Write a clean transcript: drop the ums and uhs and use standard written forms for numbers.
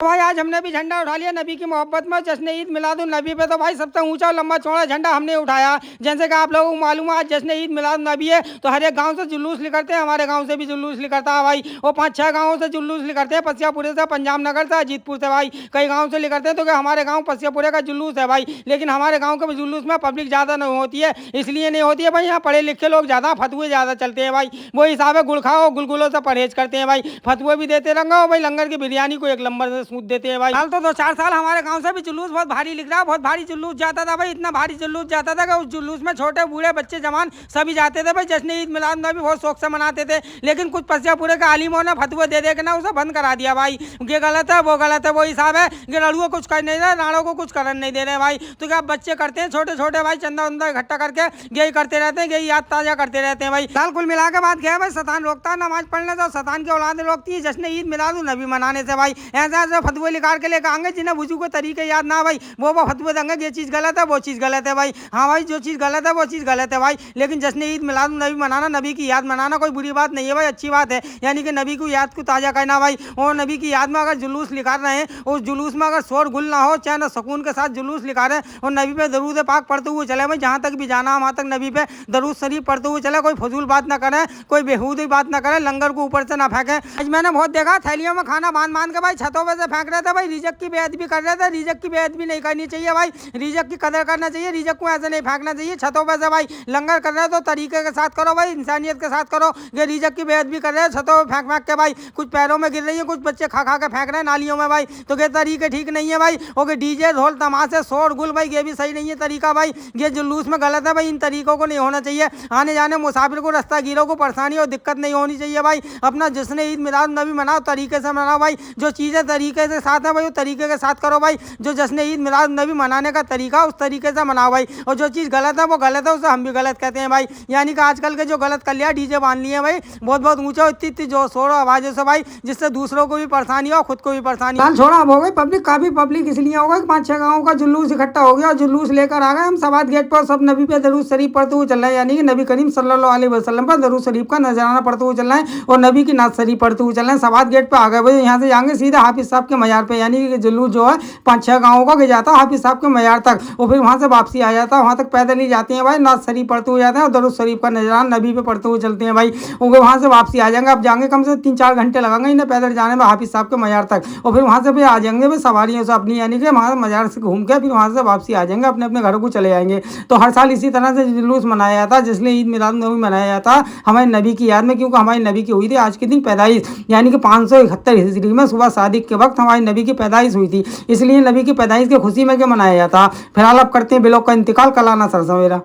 भाई आज हमने भी झंडा उठा लिया नबी की मोहब्बत में। जश्न ईद मिलादुन नबी पे तो भाई सबसे ऊंचा और लंबा चौड़ा झंडा हमने उठाया। जैसे कि आप लोगों को मालूम है आज जश्न ईद मिलादुन नबी है, तो हर एक गांव से जुलूस निकलते हैं। हमारे गांव से भी जुलूस निकलता है भाई, वो 5-6 गाँवों से जुलूस निकलते हैं। पसियापुरे से, पंजाब नगर से, अजीतपुर से भाई कई गाँव से निकलते हैं। तो क्या हमारे गाँव पसियापुरे का जुलूस है भाई, लेकिन हमारे गाँव के जुलूस में पब्लिक ज़्यादा नहीं होती है। इसलिए नहीं होती है भाई, यहाँ पढ़े लिखे लोग ज़्यादा, फतुए ज़्यादा चलते हैं भाई। वो हिसाब है गुड़ खाओ, गुलगुलों से परहेज करते हैं भाई। फतुए भी देते रंगा भाई, लंगर की बिरयानी को एक नंबर से सूद देते हैं भाई। तो 2-4 साल हमारे गांव से भी जुलूस बहुत भारी निकला, बहुत भारी जुलूस जाता था भाई। इतना भारी जुलूस जाता था कि उस जुलूस में छोटे बूढ़े बच्चे जवान सभी जाते थे भाई। जश्न ईद मिलाद नबी बहुत शौक से मनाते थे, लेकिन कुछ पसियापुरे के आलिमों ने फतवे दे दे के ना उसे बंद करा दिया भाई। ये गलत है, वो गलत है, वो हिसाब है कि लड़ुओं कुछ कर नहीं रहे, राणों को कुछ करन नहीं दे रहे भाई। तो क्या बच्चे करते हैं छोटे छोटे भाई, चंदा वंदा इकट्ठा करके यही करते रहते हैं, यही याद ताजा करते रहते हैं भाई। साल कुल मिला के बात क्या है भाई, शैतान रोकता है नमाज पढ़ने से, शैतान की औलाद रोकती है जश्न ईद मिलाद नबी मनाने से भाई। ऐसे ऐसे फतवे निकाल के लेकर आएंगे जिन्हें वुजू के तरीके याद ना भाई, वो फतवे देंगे ये चीज़ गलत है, वो चीज़ गलत है भाई। हाँ भाई, जो चीज़ गलत है वो चीज़ गलत है भाई, लेकिन जश्न ईद मिलाद नबी मनाना, नबी की याद मनाना कोई बुरी बात नहीं है भाई, अच्छी बात है। यानी कि नबी की याद को ताज़ा करना भाई। और नबी की याद में अगर जुलूस निकाल रहे हैं, उस जुलूस में अगर शोर गुल ना हो, चाहे ना सुकून के साथ जुलूस निकाल रहे हैं, और नबी पे दरूद पाक पढ़ते हुए चले भाई। जहाँ तक भी जाना वहाँ तक नबी पे दरूद शरीफ पढ़ते हुए चले, कोई फजूल बात ना करें, कोई बेहूदी बात ना करें, लंगर को ऊपर से ना फेंकें। आज मैंने बहुत देखा थैलियों में खाना बांध के भाई छतों पर से फेंक रहे थे भाई, रिजक की बेअदबी कर रहे थे। रिजक की बेअदबी नहीं करनी चाहिए भाई, रिजक की कदर करना चाहिए, रिजक को ऐसे नहीं फेंकना चाहिए छतों पर से भाई। लंगर कर रहे हो तो तरीके के साथ करो भाई, इंसानियत के साथ करो। ये रिजक की बेअदबी कर रहे हैं छतों पर फेंक के भाई, कुछ पैरों में गिर रही है, कुछ बच्चे खा के फेंक रहे हैं नालियों में भाई। तो ये तरीके ठीक नहीं है भाई। ओके, डीजे ढोल तमाशे शोर गुल भाई, ये भी सही नहीं है तरीका भाई, ये जुलूस में गलत है भाई। इन तरीकों को नहीं होना चाहिए। आने जाने मुसाफिर को, रास्तागीरों को परेशानी और दिक्कत नहीं होनी चाहिए भाई। अपना जश्न ईद मिलाद नबी मनाओ, तरीके से मनाओ भाई। जो चीज़ें तरीके से साथ है भाई, वो तरीके के साथ करो भाई। जो जश्न ईद मिलाद नबी मनाने का तरीका उस तरीके से मनाओ भाई। और जो चीज़ गलत है वो गलत है, उसे हम भी गलत कहते हैं भाई। यानी कि आजकल के जो गलत कर लिया, डीजे बांध लिए भाई बहुत बहुत ऊंचा, इतनी जो शोर आवाज़ों से भाई, जिससे दूसरों को भी परेशानी हो, खुद को भी परेशानी हो। छोड़ा अब हो गई पब्लिक, काफ़ी पब्लिक इसलिए होगा कि 5-6 गाँव का जुलूस इकट्ठा हो गया, और जुलूस लेकर आ गए हम सवाद गेट पर। सब नबी पे दरूद शरीफ पढ़ते हुए चल रहे हैं, यानी कि नबी करीम सल्लल्लाहु अलैहि वसल्लम पर दरूद शरीफ का नजराना पढ़ते हुए चल रहे हैं, और नबी की नात शरीफ पढ़ते हुए चल रहे हैं। सवाद गेट पर आ गए भाई, यहाँ से जाएंगे सीधा हाफिज साहब के मजार पे, यानी कि जुलूस जो है 5-6 गाँवों का जाता है हाफिज साहब के मजार तक, और फिर वहाँ से वापसी आ जाता है। वहाँ तक पैदल ही जाते हैं भाई, नात शरीफ पढ़ते हुए जाते हैं, और दरूद शरीफ का नजराना नबी पे पढ़ते हुए चलते हैं भाई। उनके वहाँ से वापसी आ जाएंगे। अब जाएंगे कम से 3-4 घंटे लगेंगे इन्हें पैदल जाने में हाफिज साहब के मजार तक, और फिर वहाँ से फिर आ जाएंगे भाई सवारियों से अपनी, यानी कि वहाँ मजार से घूम के फिर वहाँ से वापसी आ जाएंगे, अपने अपने घरों को चले जाएंगे। तो हर साल इसी तरह से जुलूस मनाया जाता है, जिसलिए ईद मिलाद नबी मनाया जाता है हमारे नबी की याद में, क्योंकि हमारी नबी की हुई थी आज के दिन पैदाइश, यानी कि 571 हिजरी में सुबह सादिक के वक्त हमारी नबी की पैदाइश हुई थी, इसलिए नबी की पैदाइश की खुशी में क्या मनाया जाता। फिलहाल अब करते हैं बिलों का इंतकाल, कल आना सर सवेरा।